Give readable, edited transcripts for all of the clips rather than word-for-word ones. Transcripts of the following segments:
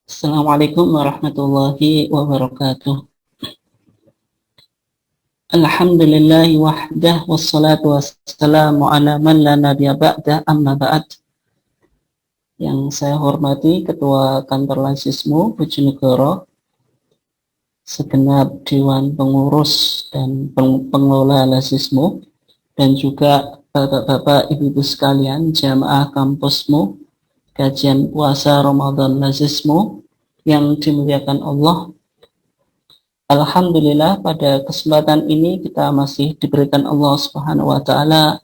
Assalamualaikum warahmatullahi wabarakatuh. Alhamdulillahi wahdah wassalatu wassalamu ala man la nabiyya ba'dah amma ba'd. Yang saya hormati Ketua Kantor Lazismu Bojonegoro, segenap Dewan Pengurus dan Pengelola Lazismu, dan juga Bapak-bapak Ibu-ibu sekalian jamaah kampusmu, kajian puasa Ramadan Lazismu yang dimuliakan Allah. Alhamdulillah pada kesempatan ini kita masih diberikan Allah Subhanahu wa taala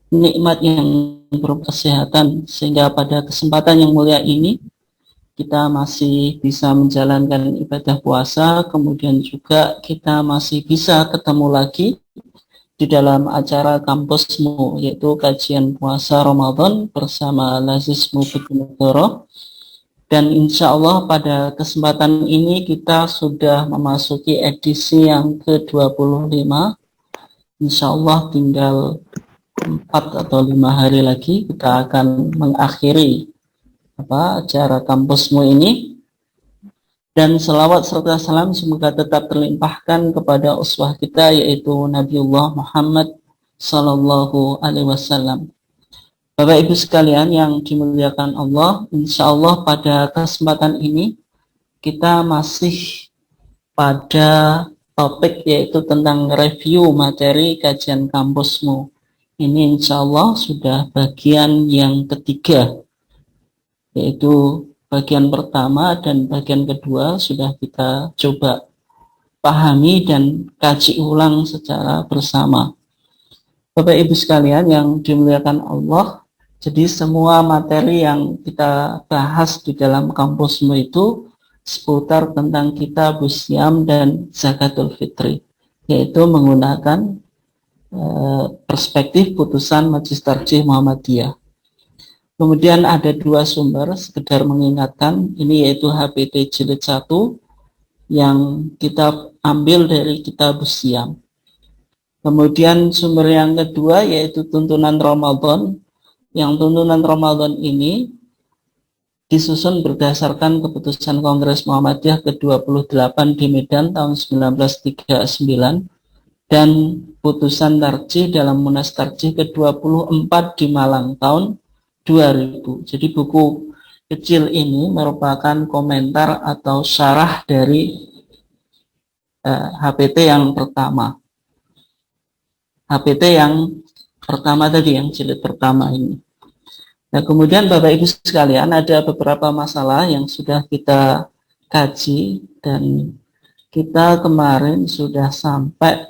nikmat yang berupa kesehatan, sehingga pada kesempatan yang mulia ini kita masih bisa menjalankan ibadah puasa, kemudian juga kita masih bisa ketemu lagi di dalam acara kampusmu, yaitu kajian puasa Ramadan bersama Lazismu Bojonegoro. Dan insya Allah pada kesempatan ini kita sudah memasuki edisi yang ke-25. Insya Allah tinggal 4 atau 5 hari lagi kita akan mengakhiri acara kampusmu ini. Dan selawat serta salam semoga tetap terlimpahkan kepada uswah kita, yaitu Nabiullah Muhammad Sallallahu Alaihi Wasallam. Bapak Ibu sekalian yang dimuliakan Allah, insya Allah pada kesempatan ini kita masih pada topik yaitu tentang review materi kajian kampusmu. Ini insya Allah sudah bagian yang ketiga, yaitu bagian pertama dan bagian kedua sudah kita coba pahami dan kaji ulang secara bersama. Bapak Ibu sekalian yang dimuliakan Allah, jadi semua materi yang kita bahas di dalam kampusmu itu seputar tentang kitabus syiyam dan zakatul fitri, yaitu menggunakan perspektif putusan Majelis Tarjih Muhammadiyah. Kemudian ada 2 sumber, sekedar mengingatkan, ini yaitu HPT jilid 1 yang kita ambil dari kitabus syiyam. Kemudian sumber yang kedua yaitu tuntunan Ramadan. Yang tuntunan Ramadan ini disusun berdasarkan keputusan Kongres Muhammadiyah ke-28 di Medan tahun 1939 dan putusan tarjih dalam Munas Tarjih ke-24 di Malang tahun 2000. Jadi buku kecil ini merupakan komentar atau syarah dari HPT yang pertama. HPT yang pertama tadi, yang jilid pertama ini. Nah, kemudian Bapak Ibu sekalian, ada beberapa masalah yang sudah kita kaji dan kita kemarin sudah sampai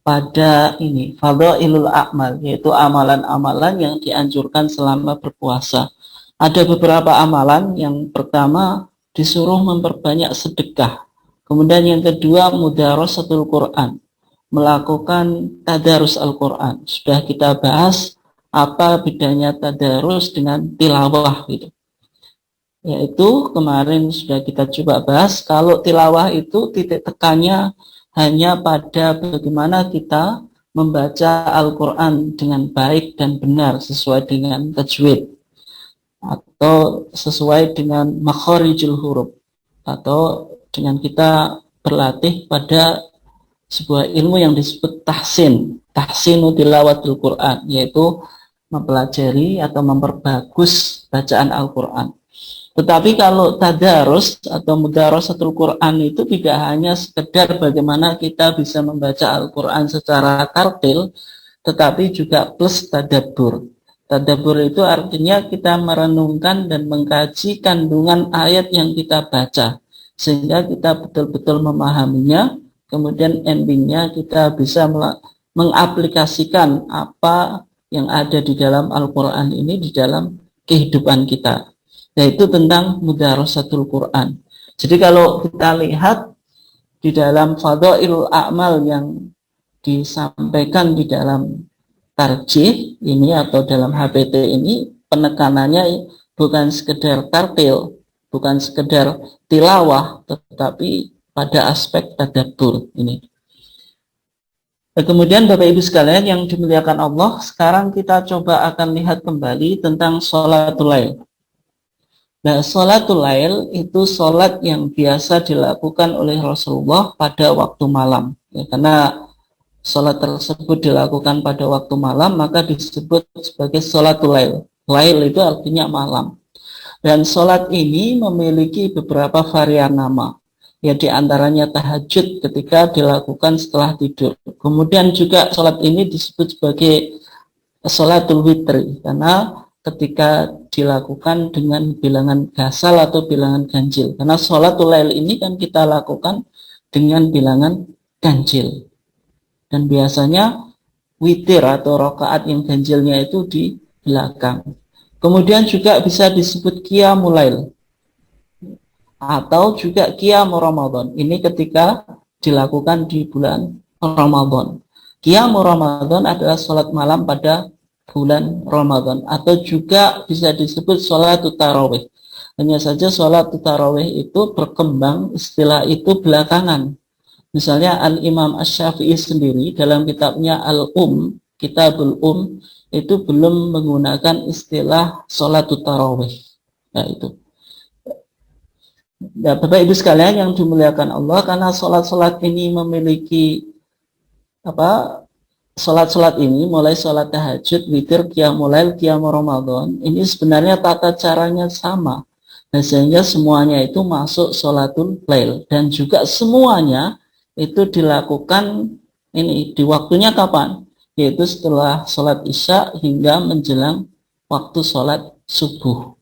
pada ini, fadhailul a'mal, yaitu amalan-amalan yang dianjurkan selama berpuasa. Ada beberapa amalan, yang pertama disuruh memperbanyak sedekah. Kemudian yang kedua mudarasatul Quran, melakukan tadarus Al-Quran. Sudah kita bahas apa bedanya tadarus dengan tilawah gitu. Yaitu kemarin sudah kita coba bahas, kalau tilawah itu titik tekannya hanya pada bagaimana kita membaca Al-Quran dengan baik dan benar sesuai dengan tajwid atau sesuai dengan makharijul huruf, atau dengan kita berlatih pada sebuah ilmu yang disebut tahsinu tilawatul Quran, yaitu mempelajari atau memperbagus bacaan Al-Quran. Tetapi kalau tadarus atau mudarasatul Quran itu tidak hanya sekedar bagaimana kita bisa membaca Al-Quran secara tartil, tetapi juga plus tadabbur. Tadabbur itu artinya kita merenungkan dan mengkaji kandungan ayat yang kita baca, sehingga kita betul-betul memahaminya. Kemudian endingnya kita bisa mengaplikasikan apa yang ada di dalam Al-Quran ini di dalam kehidupan kita, yaitu tentang mudarasatul Quran. Jadi kalau kita lihat di dalam fadhailul a'mal yang disampaikan di dalam tarjih ini atau dalam HPT ini, penekanannya bukan sekedar tartil, bukan sekedar tilawah, tetapi pada aspek tadabbur ini. Dan kemudian Bapak Ibu sekalian yang dimuliakan Allah, sekarang kita coba akan lihat kembali tentang sholatul lail. Nah, sholatul lail itu sholat yang biasa dilakukan oleh Rasulullah pada waktu malam. Ya, karena sholat tersebut dilakukan pada waktu malam, maka disebut sebagai sholatul lail. Lail itu artinya malam. Dan sholat ini memiliki beberapa varian nama. Ya, diantaranya tahajud ketika dilakukan setelah tidur. Kemudian juga sholat ini disebut sebagai sholatul witri, karena ketika dilakukan dengan bilangan gasal atau bilangan ganjil. Karena sholatul lail ini kan kita lakukan dengan bilangan ganjil. Dan biasanya witir atau rakaat yang ganjilnya itu di belakang. Kemudian juga bisa disebut qiyamul lail atau juga qiyamul Ramadan. Ini ketika dilakukan di bulan Ramadan. Qiyamul Ramadan adalah sholat malam pada bulan Ramadan, atau juga bisa disebut sholat tarawih. Hanya saja sholat tarawih itu berkembang istilah itu belakangan. Misalnya Al-Imam Asy-Syafi'i sendiri dalam kitabnya Kitabul itu belum menggunakan istilah sholat tarawih. Nah, itu. Ya, Bapak Ibu sekalian yang dimuliakan Allah, karena sholat-sholat ini memiliki sholat-sholat ini, mulai sholat tahajud, witir, qiyamul lail, qiyamul Ramadan, ini sebenarnya tata caranya sama. Nah, sehingga semuanya itu masuk sholatul lail, dan juga semuanya itu dilakukan ini di waktunya kapan? Yaitu setelah sholat isya hingga menjelang waktu sholat subuh.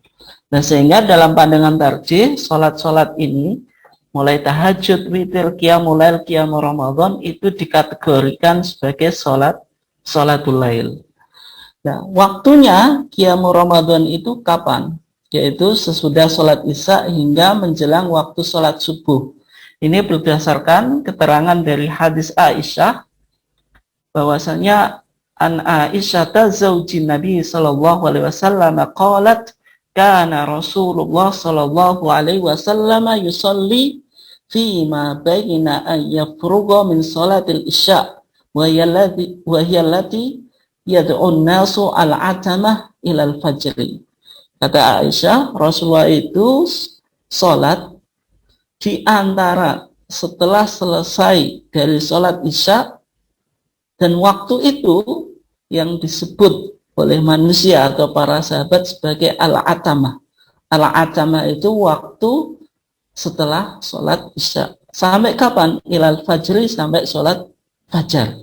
Nah, sehingga dalam pandangan tarjih, sholat-sholat ini mulai tahajud, witir, qiyamul lail, qiyamul Ramadan itu dikategorikan sebagai sholatul lail. Nah, waktunya qiyamul Ramadan itu kapan? Yaitu sesudah sholat isya hingga menjelang waktu sholat subuh. Ini berdasarkan keterangan dari hadis Aisyah bahwasanya an Aisyah zaujin Nabi sallallahu alaihi wasallam qalat kana Rasulullah sallallahu alaihi wasallam yusalli fi ma baina an yafruga min salatil isya wa hiya allati yad'u an-nasu al-atamah ila al-fajr. Kata Aisyah, Rasulullah itu salat di antara setelah selesai dari salat isya, dan waktu itu yang disebut oleh manusia atau para sahabat sebagai al-atamah. Al-atamah itu waktu setelah sholat isya. Sampai kapan? Ilal fajri, sampai sholat fajar.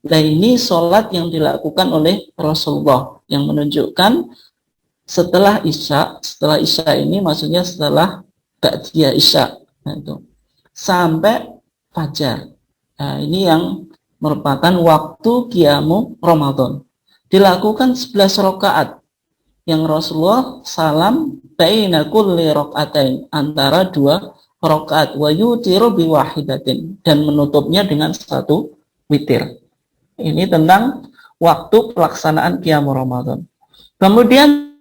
Nah, ini sholat yang dilakukan oleh Rasulullah, yang menunjukkan setelah isya ini maksudnya setelah ba'diyah isya. Nah, itu. Sampai fajar. Nah, ini yang merupakan waktu qiyamul Ramadan. Dilakukan 11 rakaat yang Rasulullah salam baina kulli rakaatain, antara 2 rakaat, wa yutiru bi wahidatin, dan menutupnya dengan 1 witir. Ini tentang waktu pelaksanaan qiyamul Ramadan. Kemudian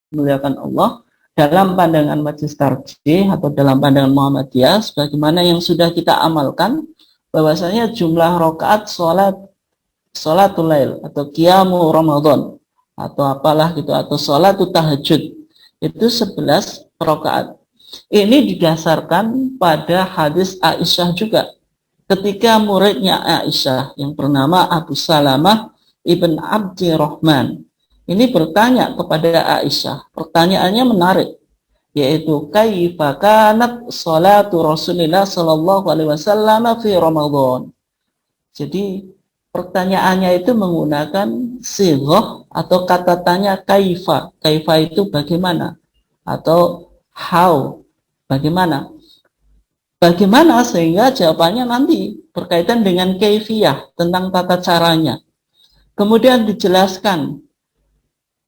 muliakan Allah, dalam pandangan Majelis Tarjih atau dalam pandangan Muhammadiyah, sebagaimana yang sudah kita amalkan, bahwasanya jumlah rakaat sholatul lail atau qiyamul Ramadan atau apalah gitu, atau sholatul tahajud itu 11 rakaat. Ini didasarkan pada hadis Aisyah juga. Ketika muridnya Aisyah yang bernama Abu Salamah ibn Abdirrahman ini bertanya kepada Aisyah, pertanyaannya menarik, yaitu kaifa kanat sholatu Rasulillah sallallahu alaihi wasallam fi Ramadan. Jadi pertanyaannya itu menggunakan sighah atau kata tanya kaifa. Kaifa itu bagaimana, atau how, bagaimana. Bagaimana, sehingga jawabannya nanti berkaitan dengan kaifiyah, tentang tata caranya. Kemudian dijelaskan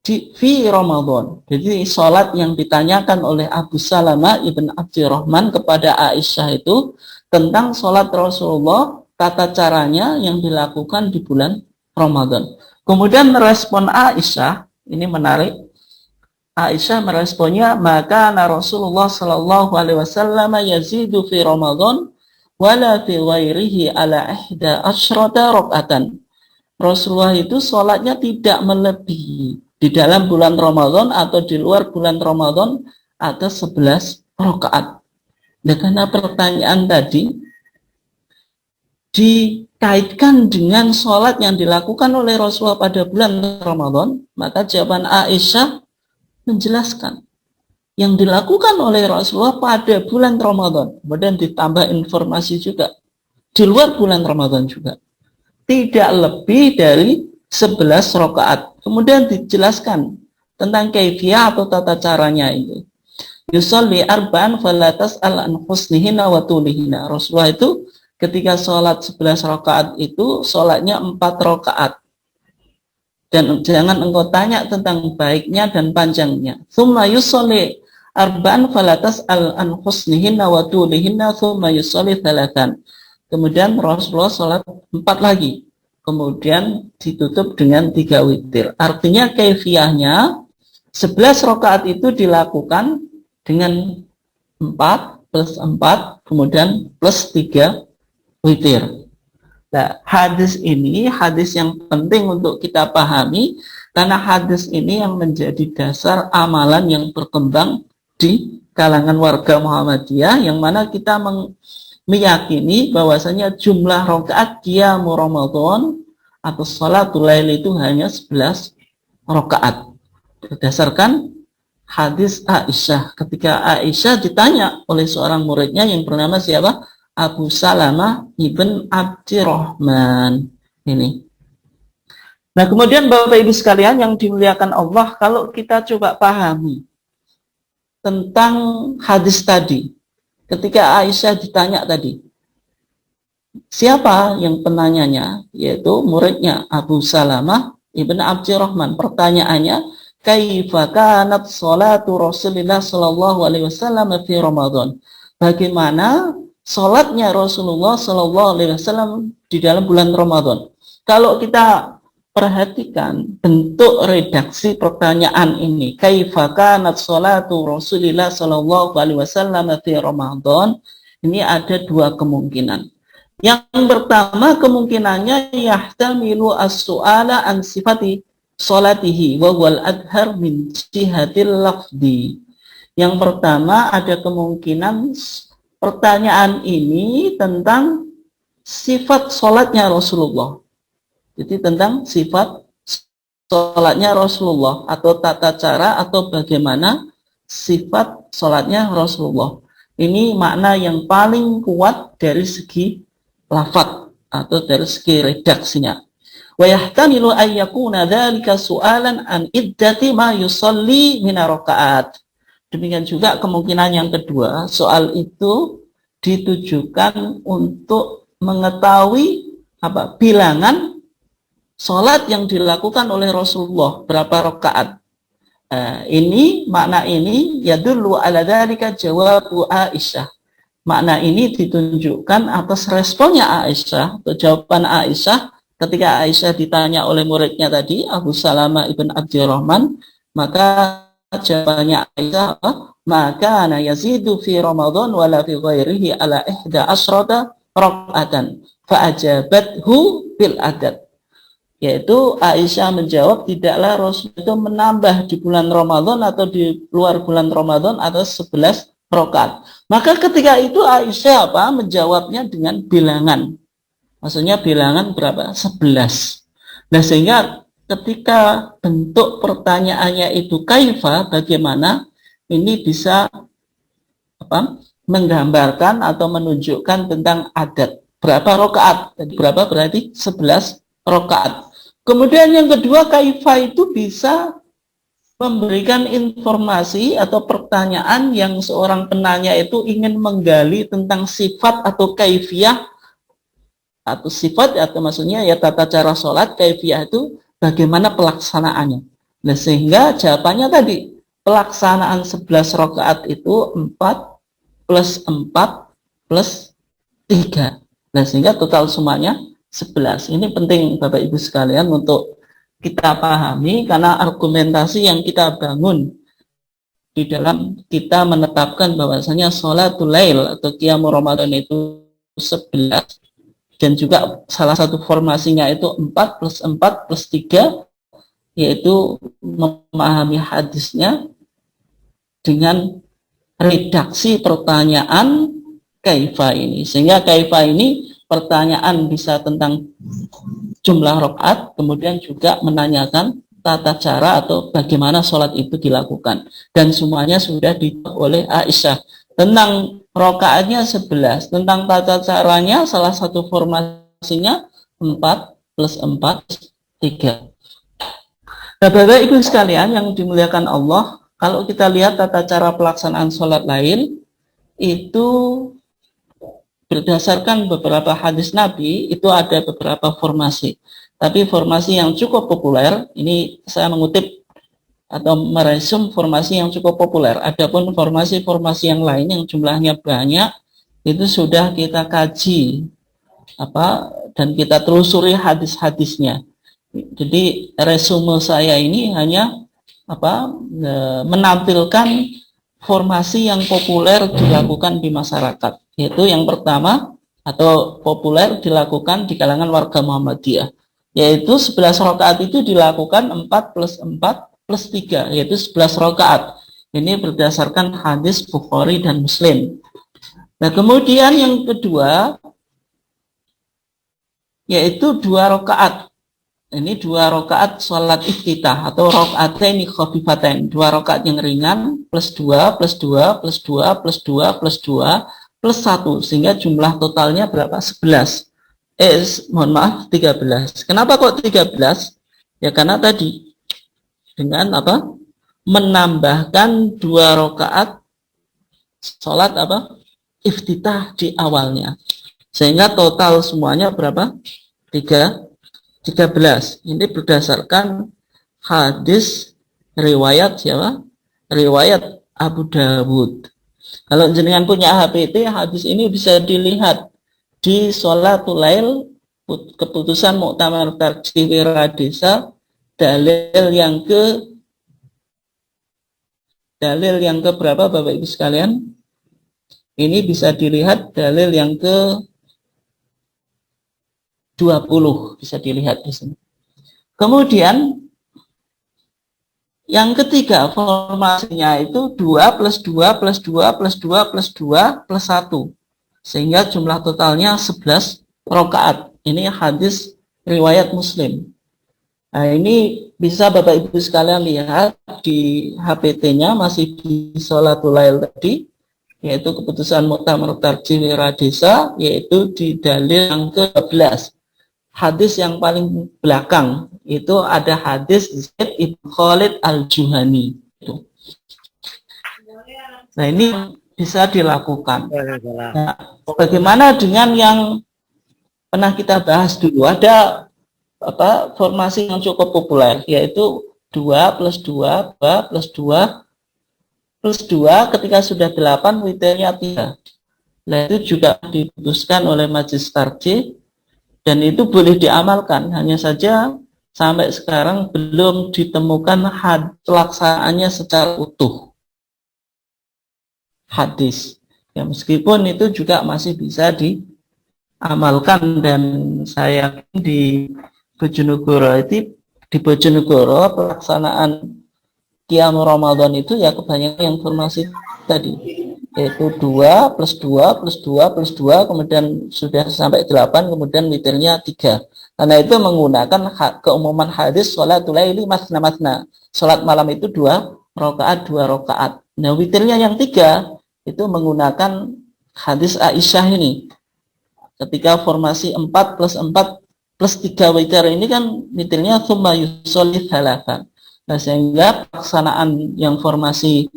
fi Ramadan. Jadi sholat yang ditanyakan oleh Abu Salamah ibn Abdirrahman kepada Aisyah itu tentang sholat Rasulullah, tata caranya yang dilakukan di bulan Ramadan. Kemudian merespon Aisyah, ini menarik. Aisyah meresponnya, maka Rasulullah sallallahu alaihi wasallam yazidu fi Ramadan wala fi ghairihi ala 11 rakaatan. Rasulullah itu sholatnya tidak melebihi Di dalam bulan Ramadan atau di luar bulan Ramadan ada 11 rakaat. Nah, karena pertanyaan tadi dikaitkan dengan sholat yang dilakukan oleh Rasulullah pada bulan Ramadan, maka jawaban Aisyah menjelaskan yang dilakukan oleh Rasulullah pada bulan Ramadan, kemudian ditambah informasi juga di luar bulan Ramadan juga tidak lebih dari 11 rakaat. Kemudian dijelaskan tentang kaifiyah atau tata caranya ini. Yusolli arba'an falatas al-an husnihina wa tulihina. Rasulullah itu ketika sholat 11 rakaat itu sholatnya 4 rakaat. Dan jangan engkau tanya tentang baiknya dan panjangnya. Thumma yusolli arba'an falatas al-an husnihina wa tulihina thumma yusolli thalathan. Kemudian Rasulullah sholat 4 lagi. Kemudian ditutup dengan 3 witir. Artinya kaifiyahnya 11 rakaat itu dilakukan dengan 4 plus 4 kemudian plus 3 witir. Nah, hadis ini hadis yang penting untuk kita pahami karena hadis ini yang menjadi dasar amalan yang berkembang di kalangan warga Muhammadiyah yang mana kita meyakini bahwasanya jumlah rakaat qiyamul Ramadan atau sholatul lail itu hanya 11 rakaat. Berdasarkan hadis Aisyah, ketika Aisyah ditanya oleh seorang muridnya yang bernama siapa? Abu Salamah ibn Abdirrahman. Ini. Nah, kemudian Bapak Ibu sekalian yang dimuliakan Allah, kalau kita coba pahami tentang hadis tadi, ketika Aisyah ditanya tadi, siapa yang penanyanya? Yaitu muridnya Abu Salamah ibn Abdirrahman. Pertanyaannya, kaifa kanat salatu Rasulullah sallallahu alaihi wasallam fi Ramadan? Bagaimana salatnya Rasulullah sallallahu alaihi wasallam di dalam bulan Ramadan? Kalau kita perhatikan bentuk redaksi pertanyaan ini, kaifa kanat salatu Rasulillah sallallahu alaihi wasallam fi Ramadan, ini ada dua kemungkinan. Yang pertama kemungkinannya yahtamilu as-su'ala an sifati salatihi wa wal adhar min jihatil lafdi. Yang pertama ada kemungkinan pertanyaan ini tentang sifat salatnya Rasulullah. Jadi tentang sifat sholatnya Rasulullah atau tata cara atau bagaimana sifat sholatnya Rasulullah. Ini makna yang paling kuat dari segi lafadz atau dari segi redaksinya. Wa yahtamilu an yakuna dzalika su'alan an iddati ma yusalli min rakaat. Demikian juga kemungkinan yang kedua, soal itu ditujukan untuk mengetahui bilangan sholat yang dilakukan oleh Rasulullah berapa rakaat. Ini makna ini yadullu ala dzalika jawabu Aisyah. Makna ini ditunjukkan atas responnya Aisyah atau jawaban Aisyah ketika Aisyah ditanya oleh muridnya tadi Abu Salamah ibn Abdirrahman, maka jawabannya Aisyah maka ana yazidu fi Ramadan wala fi ghairihi ala 11 raka'atan fa ajabathu bil adad. Yaitu Aisyah menjawab tidaklah Rasul itu menambah di bulan Ramadan atau di luar bulan Ramadan atau 11 rakaat. Maka ketika itu Aisyah menjawabnya dengan bilangan. Maksudnya bilangan berapa? 11. Nah, sehingga ketika bentuk pertanyaannya itu kaifa, bagaimana, ini bisa menggambarkan atau menunjukkan tentang adat. Berapa rakaat? Berapa berarti 11 rakaat. Kemudian yang kedua, kaifa itu bisa memberikan informasi atau pertanyaan yang seorang penanya itu ingin menggali tentang sifat atau kaifiyah atau sifat atau maksudnya ya tata cara sholat, kaifiyah itu bagaimana pelaksanaannya. Nah, sehingga jawabannya tadi pelaksanaan 11 rakaat itu 4 plus 4 plus 3. Nah, sehingga total semuanya 11. Ini penting Bapak Ibu sekalian untuk kita pahami karena argumentasi yang kita bangun di dalam kita menetapkan bahwasanya sholatul lail atau qiyamul Ramadan itu 11 dan juga salah satu formasinya itu 4 plus 4 plus 3 yaitu memahami hadisnya dengan redaksi pertanyaan kaifa ini. Sehingga kaifa ini pertanyaan bisa tentang jumlah rakaat, kemudian juga menanyakan tata cara atau bagaimana sholat itu dilakukan. Dan semuanya sudah dijawab oleh Aisyah. Tentang rakaatnya 11, tentang tata caranya salah satu formasinya 4 plus 4 3. Nah, Bapak Ibu sekalian yang dimuliakan Allah, kalau kita lihat tata cara pelaksanaan sholat lain, itu berdasarkan beberapa hadis Nabi, itu ada beberapa formasi. Tapi formasi yang cukup populer, ini saya mengutip atau meresum formasi yang cukup populer. Adapun formasi-formasi yang lain yang jumlahnya banyak, itu sudah kita kaji dan kita telusuri hadis-hadisnya. Jadi resume saya ini hanya menampilkan formasi yang populer dilakukan di masyarakat, yaitu yang pertama atau populer dilakukan di kalangan warga Muhammadiyah, yaitu 11 rakaat itu dilakukan 4 plus 4 plus 3, yaitu 11 rakaat. Ini berdasarkan hadis Bukhari dan Muslim. Nah, kemudian yang kedua yaitu 2 rakaat. Ini 2 rakaat sholat iftitah atau rakaatain khafifatain, 2 rakaat yang ringan plus 2 plus 2 plus 2 plus 2 plus 2 plus 1, sehingga jumlah totalnya berapa? 11. Mohon maaf, 13. Kenapa kok 13? Ya karena tadi dengan menambahkan 2 rakaat sholat iftitah di awalnya, sehingga total semuanya berapa? 13. Ini berdasarkan hadis riwayat siapa? Riwayat Abu Dawud. Kalau jenengan punya HPT, hadis ini bisa dilihat di Sholatul Lail, keputusan Muktamar Tarjih Wiradesa, dalil yang ke berapa Bapak Ibu sekalian? Ini bisa dilihat dalil yang ke 20, bisa dilihat di sini. Kemudian yang ketiga formasinya itu 2 plus 2 plus 2 plus 2 plus 2 plus 1, sehingga jumlah totalnya 11 rakaat. Ini hadis riwayat Muslim. Nah, ini bisa Bapak Ibu sekalian lihat di HPT-nya, masih di Sholatul Lail tadi, yaitu keputusan Muktamar Tarjih Wiradesa, yaitu di dalil yang ke-12. Hadis yang paling belakang itu ada hadis Zaid ibn Khalid al-Juhani. Nah, ini bisa dilakukan. Nah, bagaimana dengan yang pernah kita bahas dulu? Ada formasi yang cukup populer, yaitu 2 plus 2 plus 2 plus 2, ketika sudah 8 witirnya 3. Nah, itu juga diputuskan oleh Majelis Tarjih dan itu boleh diamalkan, hanya saja sampai sekarang belum ditemukan pelaksanaannya secara utuh hadis. Ya, meskipun itu juga masih bisa diamalkan, dan saya di Bojonegoro pelaksanaan Qiyam Ramadan itu ya kebanyakan yang formasi tadi, yaitu 2 plus 2 plus 2 plus 2, kemudian sudah sampai 8, kemudian witirnya 3. Karena itu menggunakan keumuman hadis sholatul laili masna. Sholat malam itu 2 rakaat. Nah, witirnya yang 3 itu menggunakan hadis Aisyah ini. Ketika formasi 4 plus 4 plus 3 witir ini kan witirnya tsumma yusolli thalathan. Nah, sehingga pelaksanaan yang formasi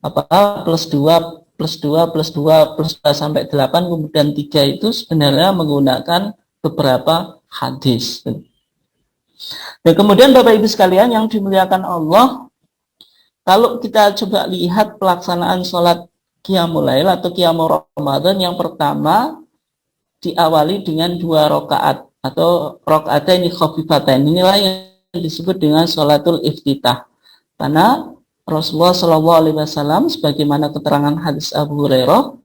plus 2 plus 2 plus 2 plus 2 sampai 8 kemudian 3 itu sebenarnya menggunakan beberapa hadis. Dan kemudian Bapak Ibu sekalian yang dimuliakan Allah, kalau kita coba lihat pelaksanaan sholat Qiyamul Lail atau Qiyamul Ramadan, yang pertama diawali dengan 2 rakaat atau rakaatain khafifatain. Inilah yang disebut dengan sholatul iftitah. Karena Rasulullah SAW sebagaimana keterangan hadis Abu Hurairah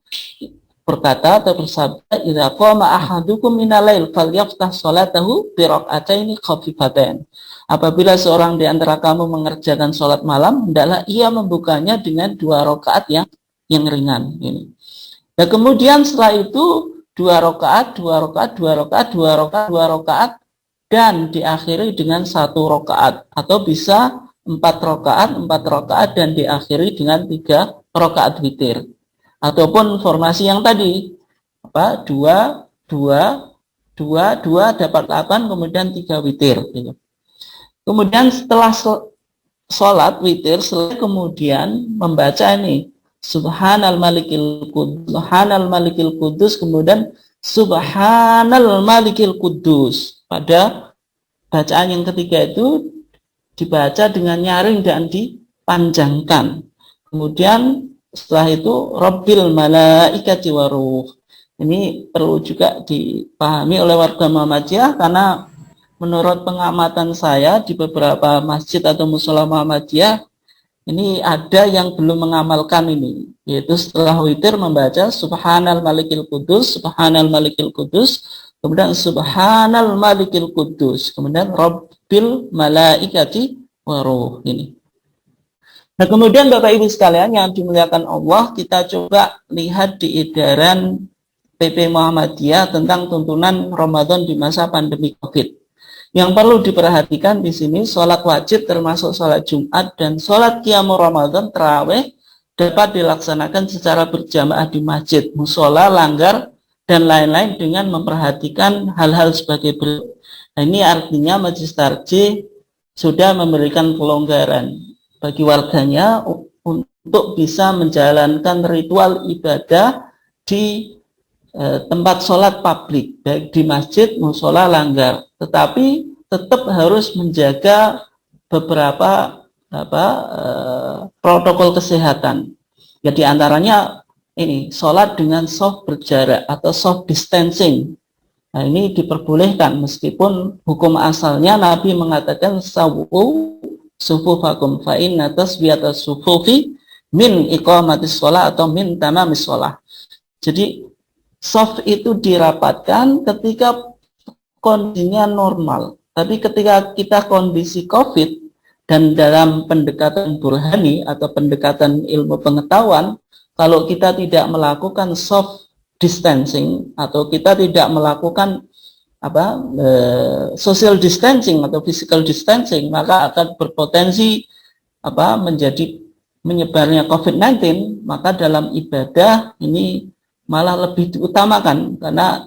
berkata atau bersabda, "Idza qama ahadukum minal lail falyaftah sholatahu bi rak'ataini khafifatain." Apabila seorang di antara kamu mengerjakan sholat malam, hendaklah ia membukanya dengan 2 rakaat yang ringan. Ini. Dan kemudian setelah itu 2 rakaat, 2 rakaat, 2 rakaat, 2 rakaat, 2 rakaat, dan diakhiri dengan 1 rakaat, atau bisa 4 rakaat, 4 rakaat, dan diakhiri dengan 3 rakaat witir. Ataupun formasi yang tadi, 2, 2, 2, 2 dapat 8, kemudian 3 witir. Gitu. Kemudian setelah sholat witir, kemudian membaca ini Subhanal Malikil Kudus, Subhanal Malikil Kudus, kemudian Subhanal Malikil Kudus. Pada bacaan yang ketiga itu dibaca dengan nyaring dan dipanjangkan. Kemudian setelah itu Rabbil Malaikati Waruh. Ini perlu juga dipahami oleh warga Muhammadiyah, karena menurut pengamatan saya di beberapa masjid atau mushola Muhammadiyah, ini ada yang belum mengamalkan ini, yaitu setelah witir membaca Subhanal Malikil Kudus, Subhanal Malikil Kudus, kemudian Subhanal Malikil Kudus, kemudian Rabbil Malaikati Waruh. Ini. Nah, kemudian Bapak Ibu sekalian yang dimuliakan Allah, kita coba lihat di edaran PP Muhammadiyah tentang tuntunan Ramadan di masa pandemi COVID. Yang perlu diperhatikan di sini, sholat wajib termasuk sholat Jumat dan sholat qiyamul Ramadan tarawih dapat dilaksanakan secara berjamaah di masjid, mushola, langgar, dan lain-lain dengan memperhatikan hal-hal sebagai berikut. Nah, ini artinya Majelis Tarjih sudah memberikan pelonggaran bagi warganya untuk bisa menjalankan ritual ibadah di tempat sholat publik, baik di masjid, mushola, langgar, tetapi tetap harus menjaga beberapa protokol kesehatan. Ya, di antaranya ini sholat dengan soft berjarak atau soft distancing. Nah, ini diperbolehkan meskipun hukum asalnya Nabi mengatakan sawu sufufakum fa inna tasbiyatas sufufi min iqamatis sholat atau min tamamis sholat. Jadi soft itu dirapatkan ketika kondisinya normal. Tapi ketika kita kondisi COVID dan dalam pendekatan burhani atau pendekatan ilmu pengetahuan, kalau kita tidak melakukan soft distancing atau kita tidak melakukan social distancing atau physical distancing, maka akan berpotensi menjadi menyebarnya COVID-19. Maka dalam ibadah ini malah lebih diutamakan, karena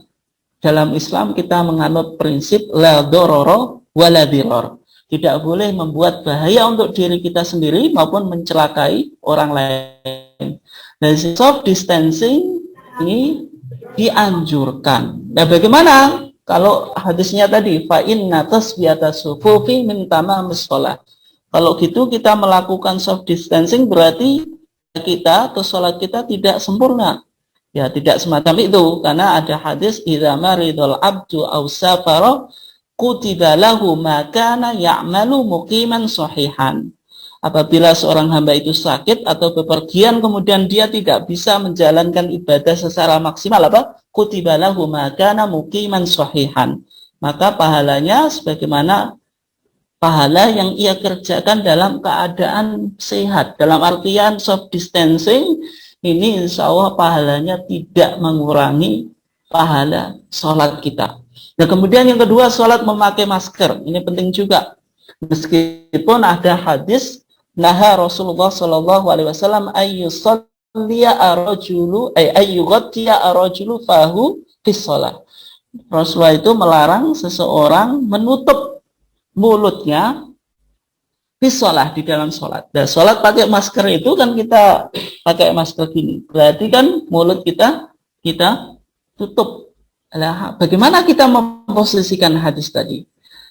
dalam Islam kita menganut prinsip la dororo wala diror. Tidak boleh membuat bahaya untuk diri kita sendiri maupun mencelakai orang lain. Nah, soft distancing ini dianjurkan. Nah, bagaimana kalau hadisnya tadi fa inna tasbiyatas sufufi min tamamis shalah. Kalau gitu kita melakukan soft distancing berarti kita atau sholat kita tidak sempurna. Ya, tidak semacam itu, karena ada hadis idza maridul abdu aw safara kutiba lahu ma kana ya'malu muqiman sahihan. Apabila seorang hamba itu sakit atau bepergian kemudian dia tidak bisa menjalankan ibadah secara maksimal, kutiba lahu ma kana muqiman sahihan. Maka pahalanya sebagaimana pahala yang ia kerjakan dalam keadaan sehat. Dalam artian soft distancing ini insya Allah pahalanya tidak mengurangi pahala sholat kita. Nah, kemudian yang kedua, sholat memakai masker. Ini penting juga. Meskipun ada hadis, naha Rasulullah SAW ayyusalliya arrajulu ayyughatiya arrajulu fahu fis sholat. Rasulullah itu melarang seseorang menutup mulutnya sholat di dalam sholat. Dan sholat pakai masker itu kan kita pakai masker gini. Berarti kan mulut kita tutup. Nah, bagaimana kita memposisikan hadis tadi?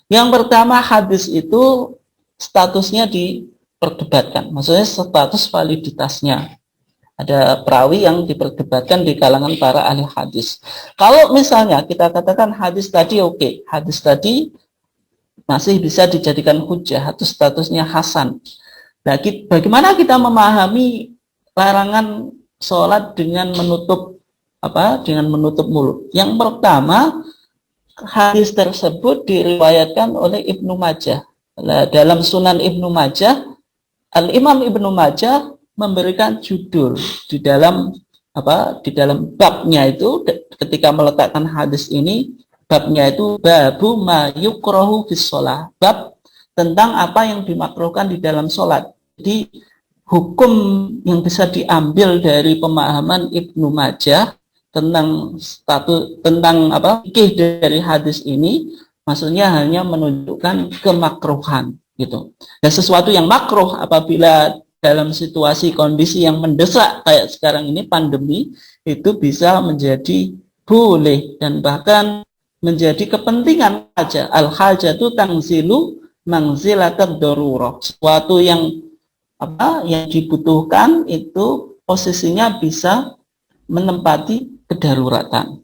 Yang pertama, hadis itu statusnya diperdebatkan. Maksudnya status validitasnya. Ada perawi yang diperdebatkan di kalangan para ahli hadis. Kalau misalnya kita katakan hadis tadi oke, hadis tadi masih bisa dijadikan hujah atau statusnya hasan. Nah, bagaimana kita memahami larangan sholat dengan menutup mulut? Yang pertama, hadis tersebut diriwayatkan oleh Ibnu Majah. Dalam Sunan Ibnu Majah, Al-Imam Ibnu Majah memberikan judul di dalam babnya itu, ketika meletakkan hadis ini, babnya itu babu ma yukrahu fis shalah, bab tentang apa yang dimakruhkan di dalam sholat. Jadi hukum yang bisa diambil dari pemahaman Ibnu Majah tentang fikih dari hadis ini, maksudnya hanya menunjukkan kemakruhan gitu. Dan sesuatu yang makruh apabila dalam situasi kondisi yang mendesak kayak sekarang ini pandemi, itu bisa menjadi boleh dan bahkan menjadi kepentingan saja. Al-hajatu tangzilu mangzilatad darurah. Sesuatu yang dibutuhkan itu posisinya bisa menempati kedaruratan.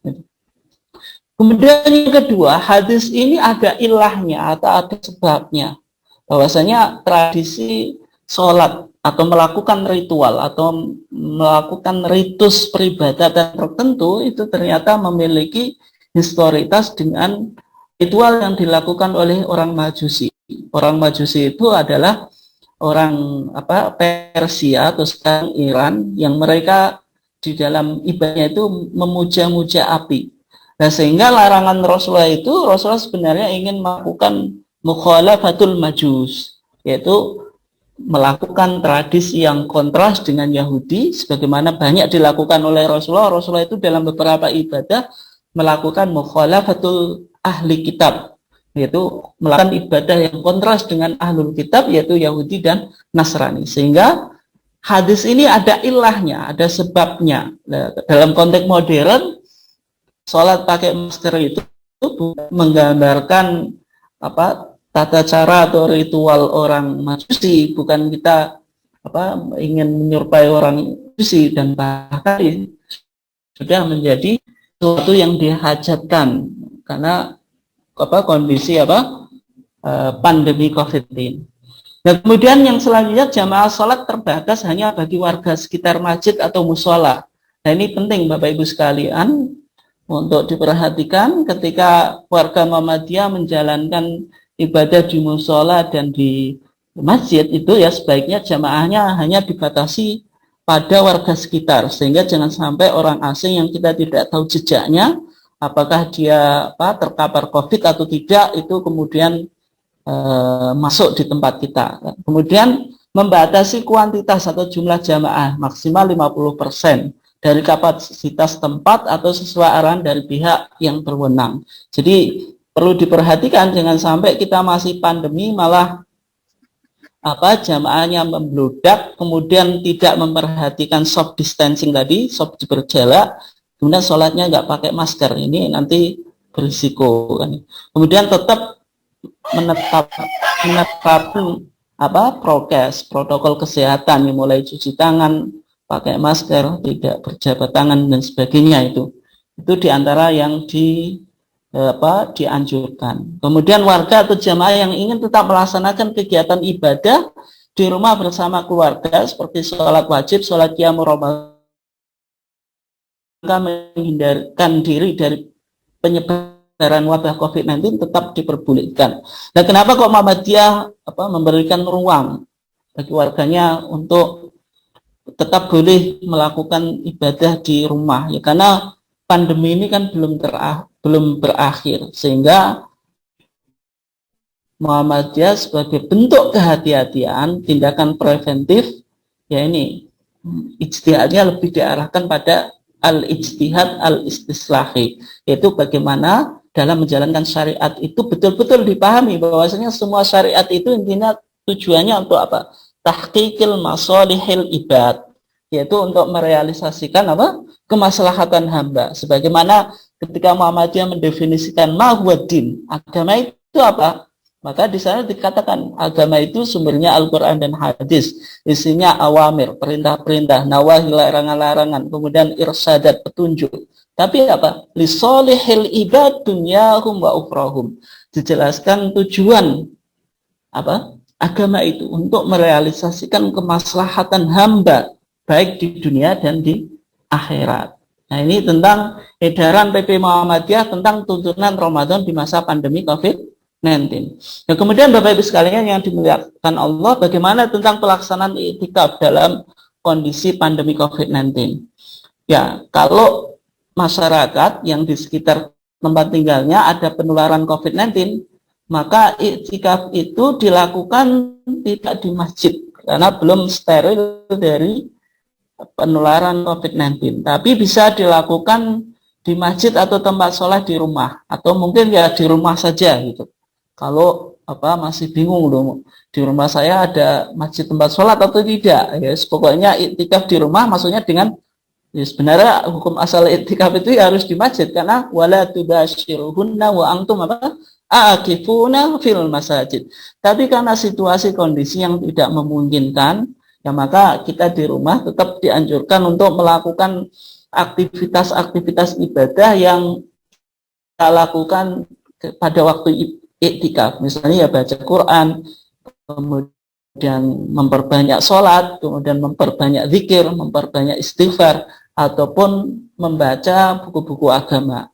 Kemudian yang kedua, hadis ini ada ilahnya atau ada sebabnya. Bahwasanya tradisi sholat atau melakukan ritual atau melakukan ritus peribadatan tertentu itu ternyata memiliki historitas dengan ritual yang dilakukan oleh orang Majusi. Orang Majusi itu adalah orang Persia atau sekarang Iran, yang mereka di dalam ibadahnya itu memuja-muja api. Nah, sehingga larangan Rasulullah sebenarnya ingin melakukan mukhalafatul majus, yaitu melakukan tradisi yang kontras dengan Yahudi, sebagaimana banyak dilakukan oleh Rasulullah. Rasulullah itu dalam beberapa ibadah melakukan mukhalafatul ahli kitab, yaitu melakukan ibadah yang kontras dengan ahlul kitab, yaitu Yahudi dan Nasrani. Sehingga hadis ini ada ilahnya, ada sebabnya. Dalam konteks modern, sholat pakai masker itu menggambarkan tata cara atau ritual orang Majusi, bukan kita ingin menyerupai orang Majusi, dan bahkan sudah menjadi sesuatu yang dihajatkan karena kondisi pandemi COVID-19. Nah, kemudian yang selanjutnya, jamaah sholat terbatas hanya bagi warga sekitar masjid atau musola. Nah, ini penting Bapak Ibu sekalian untuk diperhatikan ketika warga Muhammadiyah menjalankan ibadah di musola dan di masjid, itu ya sebaiknya jamaahnya hanya dibatasi pada warga sekitar, sehingga jangan sampai orang asing yang kita tidak tahu jejaknya, apakah dia terpapar COVID atau tidak, itu kemudian masuk di tempat kita. Kemudian membatasi kuantitas atau jumlah jamaah maksimal 50% dari kapasitas tempat atau sesuai arahan dari pihak yang berwenang. Jadi perlu diperhatikan, jangan sampai kita masih pandemi malah jamaahnya membludak, kemudian tidak memperhatikan soft distancing tadi, soft berjarak, kemudian sholatnya nggak pakai masker, ini nanti berisiko. Kemudian tetap menetapkan prokes, protokol kesehatan, mulai cuci tangan, pakai masker, tidak berjabat tangan dan sebagainya, itu diantara yang dianjurkan. Kemudian warga atau jamaah yang ingin tetap melaksanakan kegiatan ibadah di rumah bersama keluarga seperti sholat wajib, sholat qiyamul Ramadan, menghindarkan diri dari penyebaran wabah COVID-19 tetap diperbolehkan. Nah, kenapa kok Muhammadiyah memberikan ruang bagi warganya untuk tetap boleh melakukan ibadah di rumah? Ya karena pandemi ini kan belum berakhir, sehingga Muhammadiyah sebagai bentuk kehati-hatian, tindakan preventif, ya ini ijtihadnya lebih diarahkan pada al-ijtihad al-istislahi, yaitu bagaimana dalam menjalankan syariat itu betul-betul dipahami bahwasanya semua syariat itu intinya tujuannya untuk tahqiqil masalihil ibad, yaitu untuk merealisasikan kemaslahatan hamba. Sebagaimana ketika Muhammadiyah mendefinisikan ma huwa din, agama itu apa? Maka di sana dikatakan agama itu sumbernya Al-Quran dan hadis, isinya awamir, perintah-perintah, nawahi, larangan-larangan, kemudian irsadat, petunjuk. Tapi lisolihil ibad dunyahum wa ukhrahum. Dijelaskan tujuan agama itu untuk merealisasikan kemaslahatan hamba baik di dunia dan di akhirat. Nah, ini tentang edaran PP Muhammadiyah tentang tuntunan Ramadan di masa pandemi COVID-19. Nah, kemudian Bapak Ibu sekalian yang dimuliakan Allah, bagaimana tentang pelaksanaan i'tikaf dalam kondisi pandemi COVID-19? Ya, kalau masyarakat yang di sekitar tempat tinggalnya ada penularan COVID-19, maka i'tikaf itu dilakukan tidak di masjid karena belum steril dari penularan COVID-19, tapi bisa dilakukan di masjid atau tempat sholat di rumah, atau mungkin ya di rumah saja gitu. Kalau masih bingung dong, di rumah saya ada masjid tempat sholat atau tidak, ya pokoknya i'tikaf di rumah, maksudnya dengan ya, sebenarnya hukum asal i'tikaf itu ya harus di masjid, karena wala tubashiruhunna wa antum akifuna fil masajid. Tapi karena situasi kondisi yang tidak memungkinkan, ya maka kita di rumah tetap dianjurkan untuk melakukan aktivitas-aktivitas ibadah yang kita lakukan pada waktu i'tikaf, misalnya ya baca Quran, kemudian memperbanyak sholat, kemudian memperbanyak zikir, memperbanyak istighfar, ataupun membaca buku-buku agama.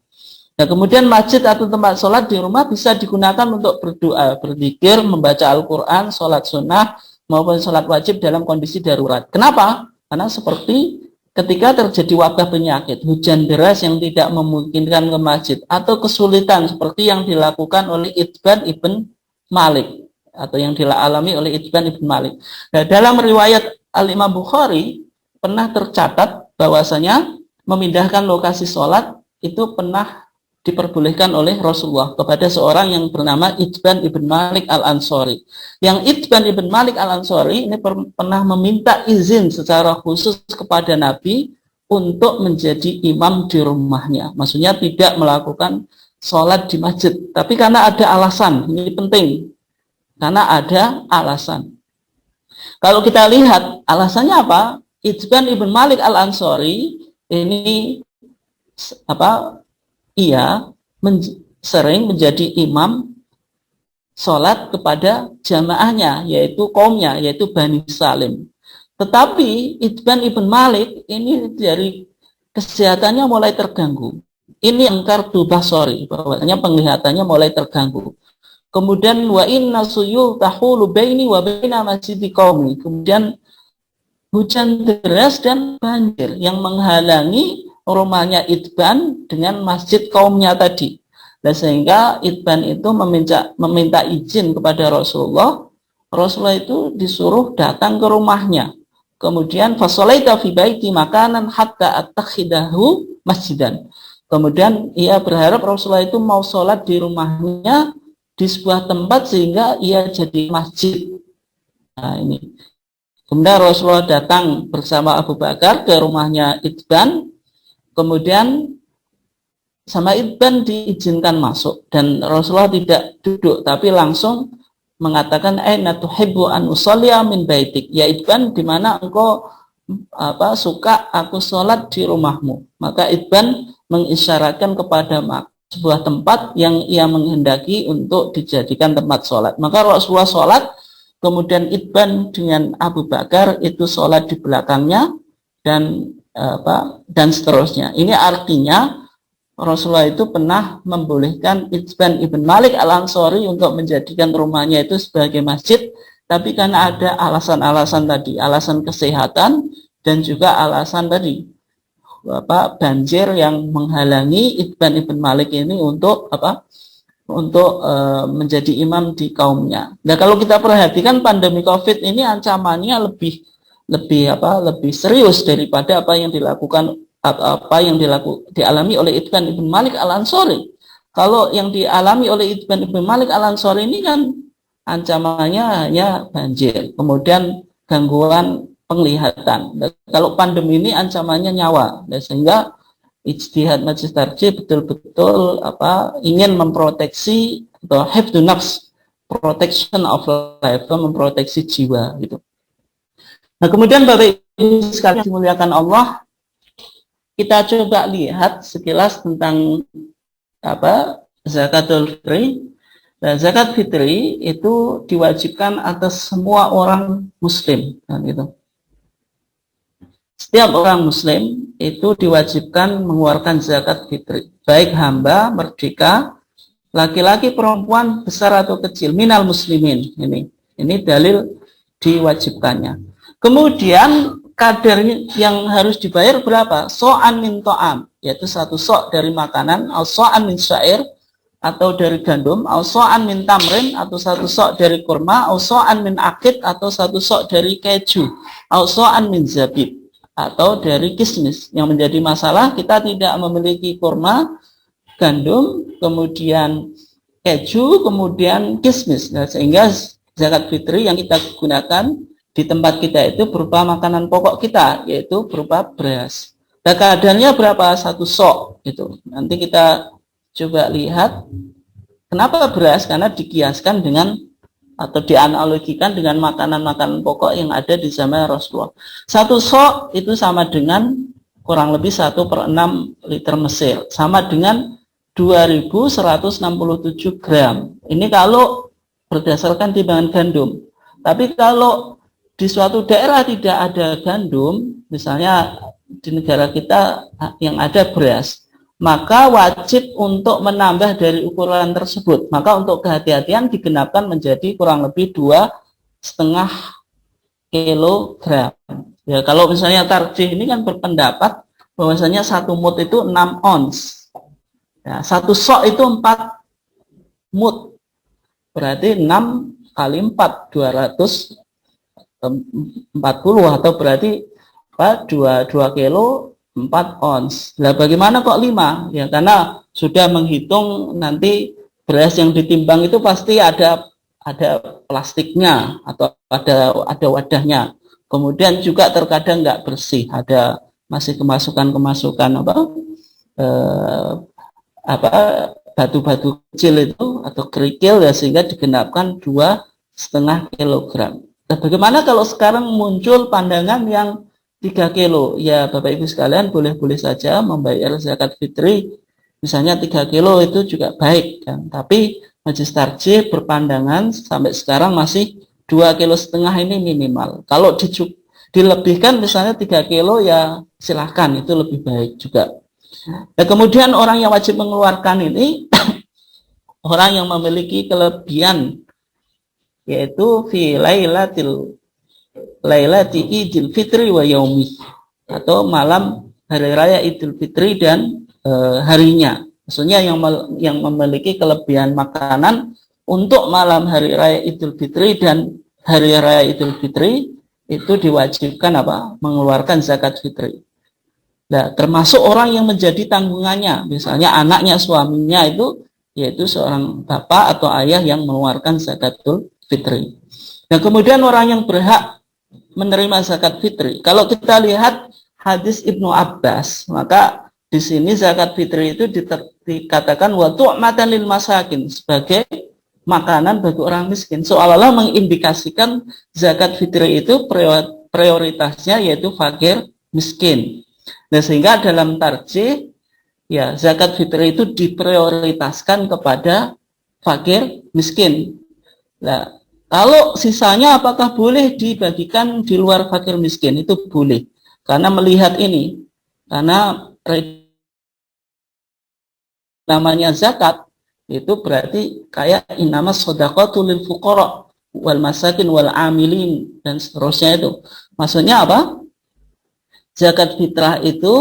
Nah, kemudian masjid atau tempat sholat di rumah bisa digunakan untuk berdoa, berzikir, membaca Al-Quran, sholat sunnah, maupun sholat wajib dalam kondisi darurat. Kenapa? Karena seperti ketika terjadi wabah penyakit, hujan deras yang tidak memungkinkan ke masjid, atau kesulitan seperti yang dilakukan oleh Itban ibn Malik, atau yang dialami oleh Itban ibn Malik. Nah, dalam riwayat Al-Imam Bukhari, pernah tercatat bahwasanya memindahkan lokasi sholat itu pernah diperbolehkan oleh Rasulullah kepada seorang yang bernama Itban ibn Malik al-Ansori. Yang Itban ibn Malik al-Ansori ini pernah meminta izin secara khusus kepada Nabi untuk menjadi imam di rumahnya. Maksudnya tidak melakukan sholat di masjid. Tapi karena ada alasan, ini penting. Karena ada alasan. Kalau kita lihat alasannya apa? Itban ibn Malik al-Ansori ini ia sering menjadi imam sholat kepada jamaahnya, yaitu kaumnya, yaitu Bani Salim. Tetapi Itban ibn Malik ini dari kesehatannya mulai terganggu. Ini angkartu basori, bahwasanya penglihatannya mulai terganggu. Kemudian wa inna suyuh tahulu baini wa baina masjidi qaumi. Kemudian hujan deras dan banjir yang menghalangi rumahnya Itban dengan masjid kaumnya tadi. Dan sehingga Itban itu meminta izin kepada Rasulullah. Rasulullah itu disuruh datang ke rumahnya. Kemudian fasolaita fi baiti makanan hatta attakhidahu masjidan. Kemudian ia berharap Rasulullah itu mau sholat di rumahnya di sebuah tempat sehingga ia jadi masjid. Nah, ini. Kemudian Rasulullah datang bersama Abu Bakar ke rumahnya Itban. Kemudian sama Itban diizinkan masuk dan Rasulullah tidak duduk tapi langsung mengatakan aina tuhibbu an usalliya min baitik, ya Itban, di mana engkau suka aku sholat di rumahmu. Maka Itban mengisyaratkan kepada sebuah tempat yang ia menghendaki untuk dijadikan tempat sholat. Maka Rasulullah sholat, kemudian Itban dengan Abu Bakar itu sholat di belakangnya dan seterusnya. Ini artinya Rasulullah itu pernah membolehkan Itban ibn Malik al-Ansori untuk menjadikan rumahnya itu sebagai masjid, tapi karena ada alasan-alasan tadi, alasan kesehatan dan juga alasan tadi banjir yang menghalangi Itban ibn Malik ini untuk menjadi imam di kaumnya. Nah, kalau kita perhatikan pandemi Covid ini ancamannya lebih serius daripada apa yang dialami oleh Itban ibn Malik al-Ansori. Kalau yang dialami oleh Itban ibn Malik al-Ansori ini kan ancamannya hanya banjir, kemudian gangguan penglihatan. Dan kalau pandemi ini ancamannya nyawa. Dan sehingga ijtihad Majelis Tarjih betul-betul ingin memproteksi atau hifdzun nafs, protection of life, memproteksi jiwa gitu. Nah, kemudian Bapak Ibu sekalian dimuliakan Allah, kita coba lihat sekilas tentang zakatul fitri. Nah, zakat fitri itu diwajibkan atas semua orang muslim, kan gitu. Setiap orang muslim itu diwajibkan mengeluarkan zakat fitri, baik hamba, merdeka, laki-laki, perempuan, besar atau kecil, minal muslimin. Ini dalil diwajibkannya. Kemudian kadar yang harus dibayar berapa? So'an min to'am, yaitu 1 sok dari makanan, atau so'an min syair, atau dari gandum, atau so'an min tamrin, atau 1 sok dari kurma, atau so'an min akid, atau 1 sok dari keju, atau so'an min zabib, atau dari kismis. Yang menjadi masalah, kita tidak memiliki kurma, gandum, kemudian keju, kemudian kismis. Nah, sehingga zakat fitri yang kita gunakan di tempat kita itu berupa makanan pokok kita, yaitu berupa beras. Nah, keadaannya berapa? 1 sok itu. Nanti kita coba lihat kenapa beras, karena dikiaskan dengan atau dianalogikan dengan makanan-makanan pokok yang ada di zaman Rasulullah. 1 sok itu sama dengan kurang lebih 1/6 liter Mesir, sama dengan 2.167 gram. Ini kalau berdasarkan timbangan gandum. Tapi kalau di suatu daerah tidak ada gandum, misalnya di negara kita yang ada beras, maka wajib untuk menambah dari ukuran tersebut. Maka untuk kehati-hatian digenapkan menjadi kurang lebih 2,5 kilogram. Ya, kalau misalnya tarjih ini kan berpendapat bahwasanya 1 mut itu 6 ons. Ya, 1 sok itu 4 mut. Berarti 6 kali 4, 240, atau berarti 2 kilo 4 ons. Nah, bagaimana kok 5? Ya, karena sudah menghitung nanti beras yang ditimbang itu pasti ada plastiknya atau ada wadahnya. Kemudian juga terkadang nggak bersih, ada masih kemasukan batu-batu kecil itu atau kerikil, ya, sehingga digenapkan 2,5 kilogram. Nah, bagaimana kalau sekarang muncul pandangan yang 3 kilo? Ya, Bapak Ibu sekalian, boleh-boleh saja membayar zakat fitri, misalnya 3 kilo itu juga baik, kan? Tapi Majelis Tarjih berpandangan sampai sekarang masih 2,5 kilo ini minimal. Kalau dilebihkan misalnya 3 kilo, ya silahkan, itu lebih baik juga. Nah, kemudian orang yang wajib mengeluarkan ini orang yang memiliki kelebihan, yaitu fi lailati idul fitri wa yaumi, atau malam hari raya idul fitri dan harinya. Maksudnya yang memiliki kelebihan makanan untuk malam hari raya idul fitri dan hari raya idul fitri itu diwajibkan mengeluarkan zakat fitri. Nah, termasuk orang yang menjadi tanggungannya, misalnya anaknya, suaminya itu, yaitu seorang bapak atau ayah yang mengeluarkan zakatul fitri. Nah, kemudian orang yang berhak menerima zakat fitri, kalau kita lihat hadis Ibnu Abbas, maka di sini zakat fitri itu dikatakan wa tu'matan lil masakin, sebagai makanan bagi orang miskin, seolah-olah mengindikasikan zakat fitri itu prioritasnya yaitu fakir miskin. Nah, sehingga dalam tarjih, ya, zakat fitri itu diprioritaskan kepada fakir miskin. Nah, kalau sisanya apakah boleh dibagikan di luar fakir miskin? Itu boleh. Karena melihat ini, karena namanya zakat itu berarti kayak innama shadaqatu lil fuqara wal masakin wal amilin dan seterusnya itu. Maksudnya apa? Zakat fitrah itu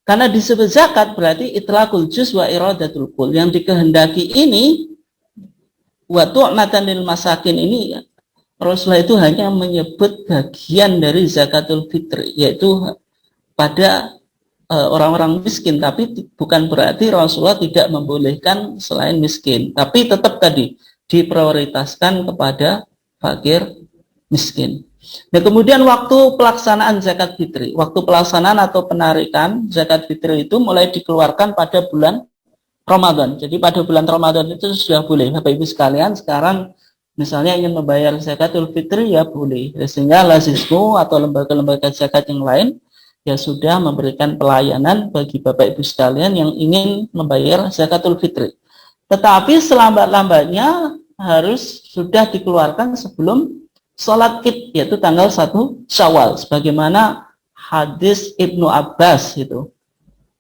karena disebut zakat berarti itlaqul juz wa iradatul kul. Yang dikehendaki ini wa tu'matan lil masakin ini, Rasulullah itu hanya menyebut bagian dari zakatul fitri, yaitu pada orang-orang miskin, tapi bukan berarti Rasulullah tidak membolehkan selain miskin, tapi tetap tadi diprioritaskan kepada fakir miskin. Nah, kemudian waktu pelaksanaan zakat fitri, waktu pelaksanaan atau penarikan zakat fitri itu mulai dikeluarkan pada bulan Ramadan. Jadi pada bulan Ramadan itu sudah boleh. Bapak Ibu sekalian, sekarang misalnya ingin membayar zakatul fitri, ya boleh. Sehingga Lazismu atau lembaga-lembaga zakat yang lain ya sudah memberikan pelayanan bagi Bapak Ibu sekalian yang ingin membayar zakatul fitri. Tetapi selambat-lambatnya harus sudah dikeluarkan sebelum sholat Id, yaitu tanggal 1 Syawal, sebagaimana hadis Ibnu Abbas itu.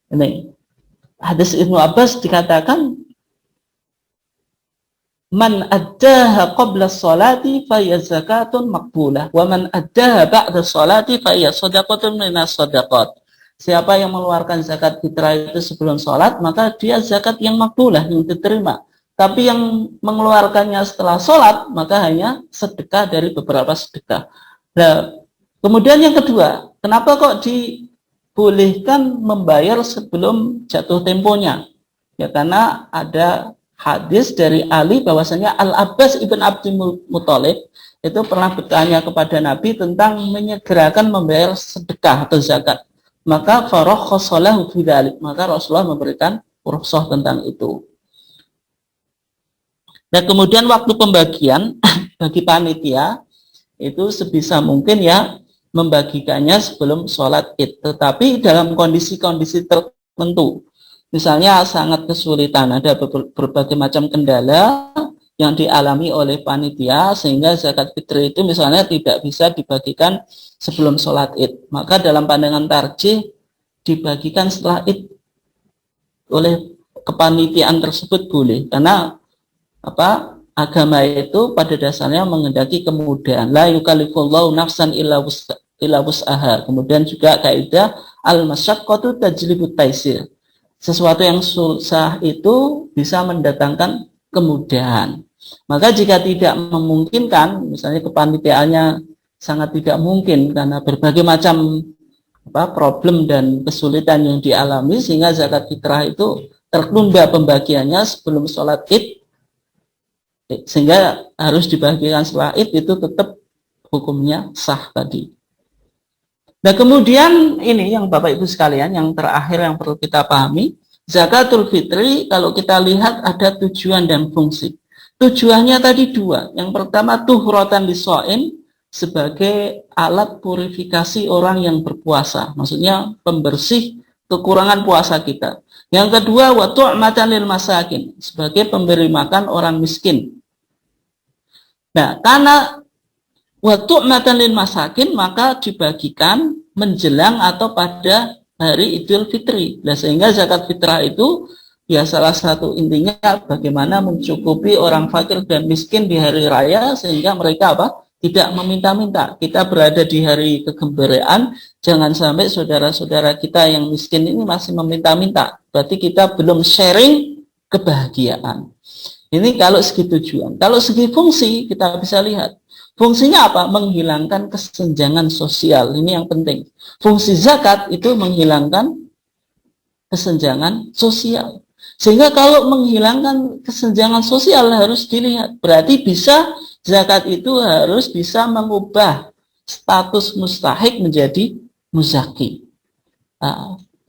Ini hadis Ibnu Abbas dikatakan, man addaha qabla sholati fa hiya zakatun maqbulah wa man addaha ba'da sholati fa hiya shadaqatun minas shadaqat. Siapa yang mengeluarkan zakat fitrah itu sebelum sholat, maka dia zakat yang makbulah, yang diterima. Tapi yang mengeluarkannya setelah sholat, maka hanya sedekah dari beberapa sedekah. Nah, kemudian yang kedua, kenapa kok dibolehkan membayar sebelum jatuh temponya? Ya karena ada hadis dari Ali bahwasanya Al-Abbas ibn Abdul Muthalib itu pernah bertanya kepada Nabi tentang menyegerakan membayar sedekah atau zakat. Maka farakhasalahu fi dzalik, maka Rasulullah memberikan rukhsah tentang itu. Dan kemudian waktu pembagian bagi panitia itu sebisa mungkin ya membagikannya sebelum sholat Id, tetapi dalam kondisi-kondisi tertentu. Misalnya sangat kesulitan, ada berbagai macam kendala yang dialami oleh panitia sehingga zakat fitri itu misalnya tidak bisa dibagikan sebelum sholat Id. Maka dalam pandangan tarjih dibagikan setelah Id oleh kepanitiaan tersebut boleh, karena agama itu pada dasarnya menghendaki kemudahan. La yukallifullahu nafsan illa wus'aha. Kemudian juga kaidah al-masyaqqatu tajlibut taisir. Sesuatu yang susah itu bisa mendatangkan kemudahan. Maka jika tidak memungkinkan, misalnya kepanitiaannya sangat tidak mungkin karena berbagai macam problem dan kesulitan yang dialami, sehingga zakat fitrah itu tertunda pembagiannya sebelum sholat Id, sehingga harus dibagikan setelah Id, itu tetap hukumnya sah tadi. Nah kemudian ini yang Bapak Ibu sekalian, yang terakhir yang perlu kita pahami, zakatul fitri kalau kita lihat ada tujuan dan fungsi. Tujuannya tadi dua. Yang pertama tuhratan lisoin, sebagai alat purifikasi orang yang berpuasa. Maksudnya pembersih kekurangan puasa kita. Yang kedua wa tu'matan lil masakin, sebagai pemberi makan orang miskin. Nah, karena wa tu'matan lil masakin, maka dibagikan menjelang atau pada hari Idul Fitri. Nah, sehingga zakat fitrah itu ya salah satu intinya bagaimana mencukupi orang fakir dan miskin di hari raya sehingga mereka tidak meminta-minta. Kita berada di hari kegembiraan, jangan sampai saudara-saudara kita yang miskin ini masih meminta-minta. Berarti kita belum sharing kebahagiaan. Ini kalau segi tujuan. Kalau segi fungsi kita bisa lihat. Fungsinya apa? Menghilangkan kesenjangan sosial. Ini yang penting. Fungsi zakat itu menghilangkan kesenjangan sosial. Sehingga kalau menghilangkan kesenjangan sosial harus dilihat. Berarti bisa zakat itu harus bisa mengubah status mustahik menjadi muzaki.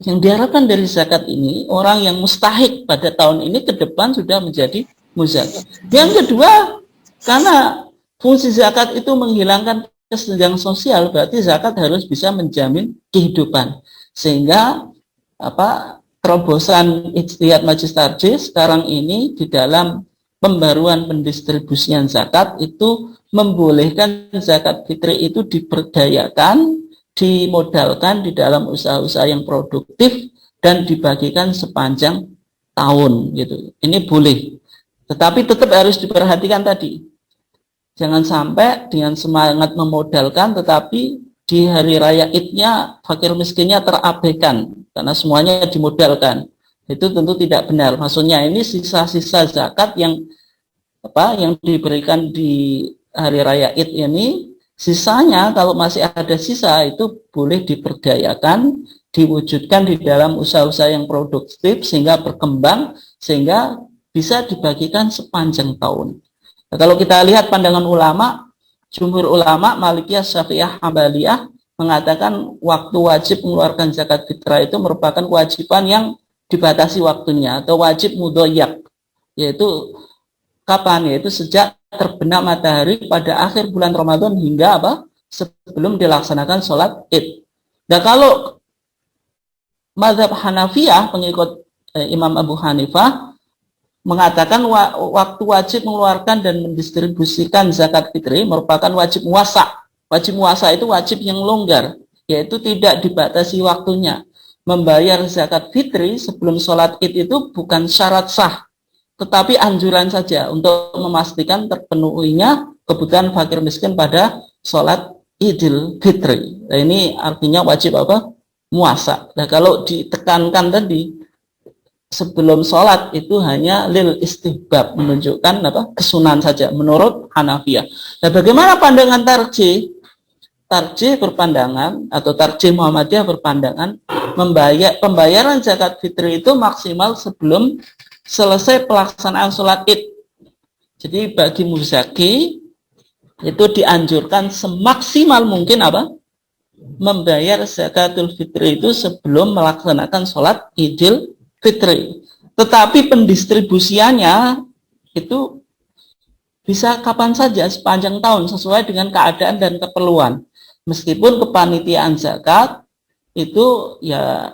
Yang diharapkan dari zakat ini, orang yang mustahik pada tahun ini ke depan sudah menjadi muzaki. Yang kedua, karena fungsi zakat itu menghilangkan kesenjangan sosial, berarti zakat harus bisa menjamin kehidupan. Sehingga terobosan ijtihad Majelis Tarjih sekarang ini di dalam pembaruan pendistribusian zakat itu membolehkan zakat fitri itu diberdayakan, dimodalkan di dalam usaha-usaha yang produktif dan dibagikan sepanjang tahun gitu. Ini boleh. Tetapi tetap harus diperhatikan tadi. Jangan sampai dengan semangat memodalkan tetapi di hari raya Idnya fakir miskinnya terabaikan karena semuanya dimodalkan. Itu tentu tidak benar. Maksudnya ini sisa-sisa zakat yang diberikan di hari raya Id ini, sisanya kalau masih ada sisa itu boleh diperdayakan, diwujudkan di dalam usaha-usaha yang produktif sehingga berkembang, sehingga bisa dibagikan sepanjang tahun. Nah, kalau kita lihat pandangan ulama, jumhur ulama Malikiyah, Syafi'iyah, Hambaliyah mengatakan waktu wajib mengeluarkan zakat fitrah itu merupakan kewajiban yang dibatasi waktunya atau wajib mudhoyak, yaitu kapan? Yaitu sejak terbenam matahari pada akhir bulan Ramadan hingga sebelum dilaksanakan sholat Id. Nah kalau mazhab Hanafiyah pengikut Imam Abu Hanifah mengatakan waktu wajib mengeluarkan dan mendistribusikan zakat fitri merupakan wajib muwasa. Wajib muwasa itu wajib yang longgar, yaitu tidak dibatasi waktunya. membayar zakat fitri sebelum sholat id itu bukan syarat sah, tetapi anjuran saja untuk memastikan terpenuhinya kebutuhan fakir miskin pada sholat idul fitri. Nah, ini artinya wajib apa? Muasa. Nah, kalau ditekankan tadi sebelum sholat itu hanya lil istihbab, menunjukkan apa? Kesunahan saja menurut Hanafiyah. Nah, bagaimana pandangan tarjih? Tarjih berpandangan atau tarjih Muhammadiyah berpandangan pembayaran zakat fitri itu maksimal sebelum selesai pelaksanaan sholat id. Jadi bagi muzaki itu dianjurkan semaksimal mungkin apa? Membayar zakatul fitri itu sebelum melaksanakan sholat idul fitri. Tetapi pendistribusiannya itu bisa kapan saja sepanjang tahun sesuai dengan keadaan dan keperluan. Meskipun kepanitiaan zakat itu ya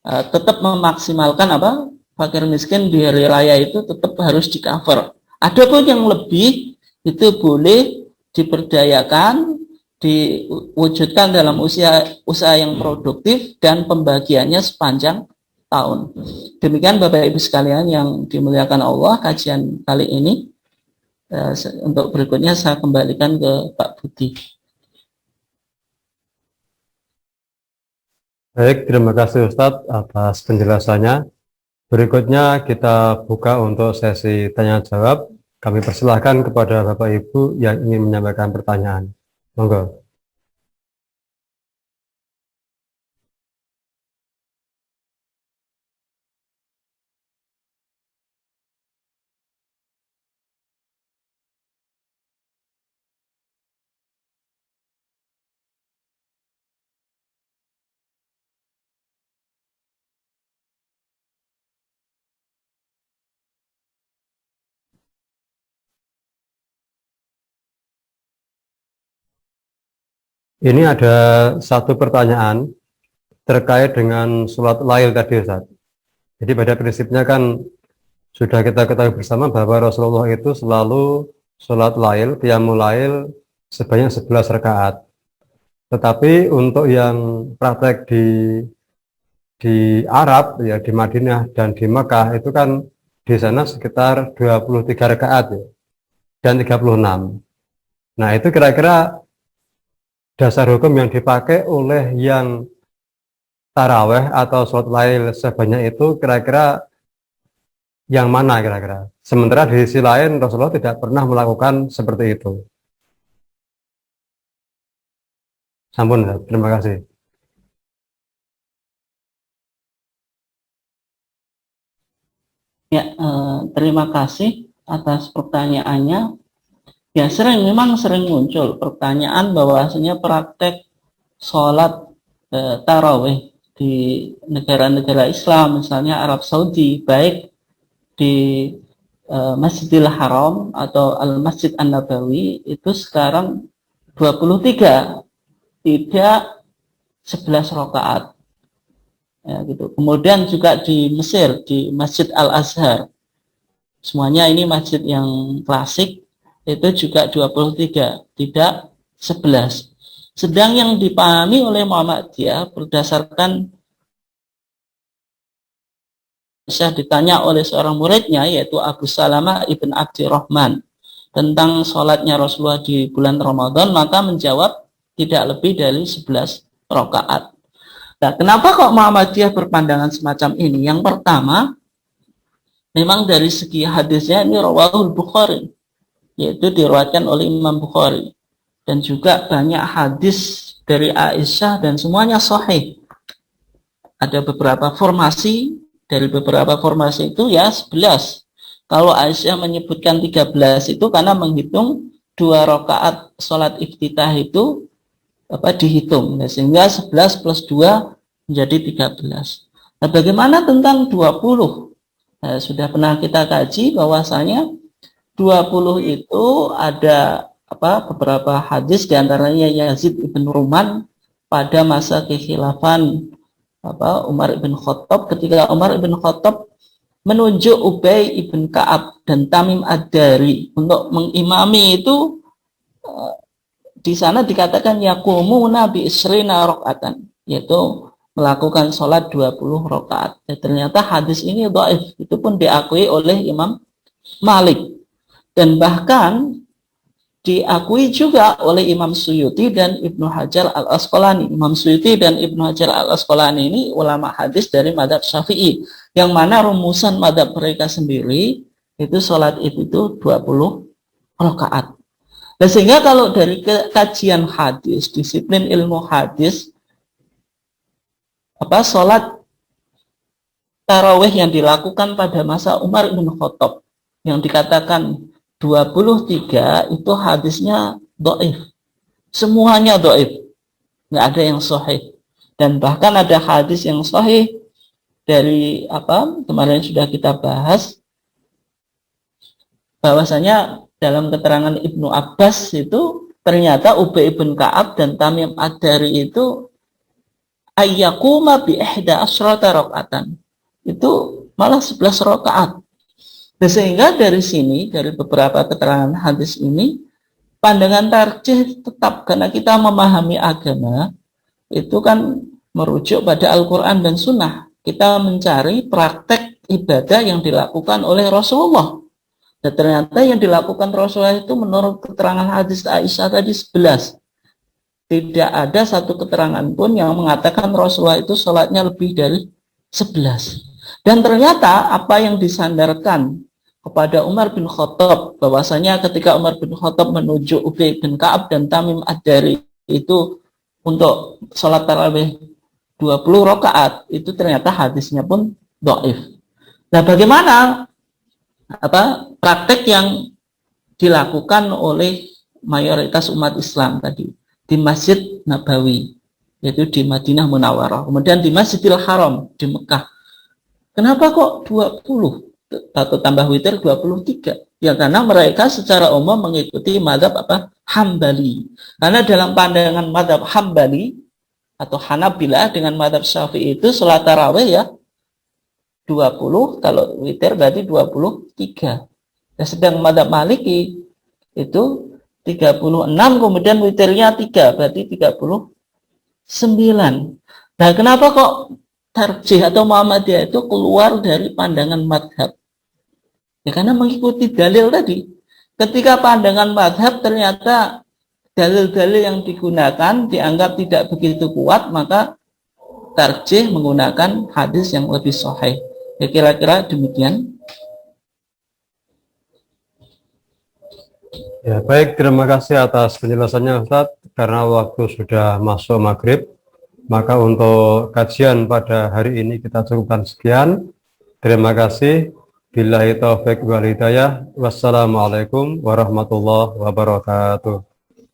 tetap memaksimalkan apa fakir miskin di hari raya itu tetap harus di cover. Adapun yang lebih itu boleh diberdayakan, diwujudkan dalam usaha yang produktif dan pembagiannya sepanjang tahun. Demikian Bapak Ibu sekalian yang dimuliakan Allah, kajian kali ini. Untuk berikutnya saya kembalikan ke Pak Budi. Baik, terima kasih Ustadz atas penjelasannya. Berikutnya kita buka untuk sesi tanya jawab. Kami persilahkan kepada Bapak Ibu yang ingin menyampaikan pertanyaan. Monggo. Ini ada satu pertanyaan terkait dengan sholat lail tadi Ustaz. Jadi pada prinsipnya kan sudah kita ketahui bersama bahwa Rasulullah itu selalu sholat lail, qiyamul lail sebanyak 11 rakaat. Tetapi untuk yang praktek di Arab ya, di Madinah dan di Mekah itu kan di sana sekitar 23 rakaat ya, dan 36. Nah, itu kira-kira dasar hukum yang dipakai oleh yang taraweh atau sholat lail sebanyak itu kira-kira yang mana kira-kira? Sementara di sisi lain Rasulullah tidak pernah melakukan seperti itu. Sampun, terima kasih. Ya, terima kasih atas pertanyaannya. Ya, memang sering muncul pertanyaan bahwasanya praktek sholat tarawih di negara-negara Islam, misalnya Arab Saudi, baik di Masjidil Haram atau Al-Masjid An-Nabawi itu sekarang 23, tidak 11 rakaat. Ya, gitu. Kemudian juga di Mesir, di Masjid Al-Azhar. Semuanya ini masjid yang klasik, itu juga 23, tidak 11. Sedang yang dipahami oleh Muhammadiyah berdasarkan ditanya oleh seorang muridnya yaitu Abu Salamah ibn Abdurrahman tentang sholatnya Rasulullah di bulan Ramadan, maka menjawab tidak lebih dari 11 rakaat. Nah, kenapa kok Muhammadiyah berpandangan semacam ini? Yang pertama, memang dari segi hadisnya ini rawahul Bukhari, yaitu diriwayatkan oleh Imam Bukhari, dan juga banyak hadis dari Aisyah dan semuanya sahih. Ada beberapa formasi, dari beberapa formasi itu ya 11. Kalau Aisyah menyebutkan 13 itu karena menghitung 2 rakaat sholat iftitah itu dihitung, sehingga 11 plus 2 menjadi 13. Nah, bagaimana tentang 20? Nah, sudah pernah kita kaji bahwasanya 20 itu ada beberapa hadis, diantaranya Yazid ibn Ruman pada masa kekhilafan Umar ibn Khattab, ketika Umar ibn Khattab menunjuk Ubay ibn Ka'ab dan Tamim Ad-Dari untuk mengimami itu, di sana dikatakan yaqumuna bi isrina rakaatan, yaitu melakukan sholat 20 rakaat. Ternyata hadis ini dhaif. Itu pun diakui oleh Imam Malik. Dan bahkan diakui juga oleh Imam Suyuti dan Ibnu Hajar al-Asqalani. Imam Suyuti dan Ibnu Hajar al-Asqalani ini ulama hadis dari madhab Syafi'i. Yang mana rumusan madhab mereka sendiri, itu sholat itu 20 rakaat. Nah, sehingga kalau dari kajian hadis, disiplin ilmu hadis, sholat tarawih yang dilakukan pada masa Umar bin Khattab yang dikatakan 23 itu hadisnya dhaif. Semuanya dhaif. Nggak ada yang sahih. Dan bahkan ada hadis yang sahih dari kemarin sudah kita bahas, bahwasanya dalam keterangan Ibnu Abbas itu ternyata Ubay bin Ka'ab dan Tamim Ad-Dari itu ayyakuma bi ihda asyrata rakaatan. Itu malah 11 rakaat. Nah, sehingga dari sini, dari beberapa keterangan hadis ini, pandangan tarjih tetap, karena kita memahami agama itu kan merujuk pada Al-Quran dan Sunnah. Kita mencari praktek ibadah yang dilakukan oleh Rasulullah. Dan ternyata yang dilakukan Rasulullah itu menurut keterangan hadis Aisyah tadi 11. Tidak ada satu keterangan pun yang mengatakan Rasulullah itu sholatnya lebih dari 11. Dan ternyata apa yang disandarkan kepada Umar bin Khattab, bahwasanya ketika Umar bin Khattab menuju Ubay bin Ka'ab dan Tamim Ad-Dari itu untuk sholat tarawih 20 rakaat, itu ternyata hadisnya pun dhaif. Nah, bagaimana praktek yang dilakukan oleh mayoritas umat Islam tadi di Masjid Nabawi, yaitu di Madinah Munawwarah, kemudian di Masjidil Haram di Mekah. Kenapa kok 20 atau tambah witir 23? Ya karena mereka secara umum mengikuti mazhab Hambali. Karena dalam pandangan mazhab Hambali atau Hanabilah dengan mazhab Syafi'i itu salat tarawih ya 20, kalau witir berarti 23. Dan sedang mazhab Maliki itu 36, kemudian witirnya 3, berarti 39. Nah, kenapa kok tarjih atau Muhammadiyah itu keluar dari pandangan madhab? Ya karena mengikuti dalil tadi. Ketika pandangan madhab ternyata dalil-dalil yang digunakan dianggap tidak begitu kuat, maka tarjih menggunakan hadis yang lebih sahih. Ya kira-kira demikian. Ya, baik, terima kasih atas penjelasannya Ustadz. Karena waktu sudah masuk maghrib, maka untuk kajian pada hari ini kita cukupkan sekian. Terima kasih. Billahi taufiq wal hidayah. Wassalamualaikum warahmatullahi wabarakatuh.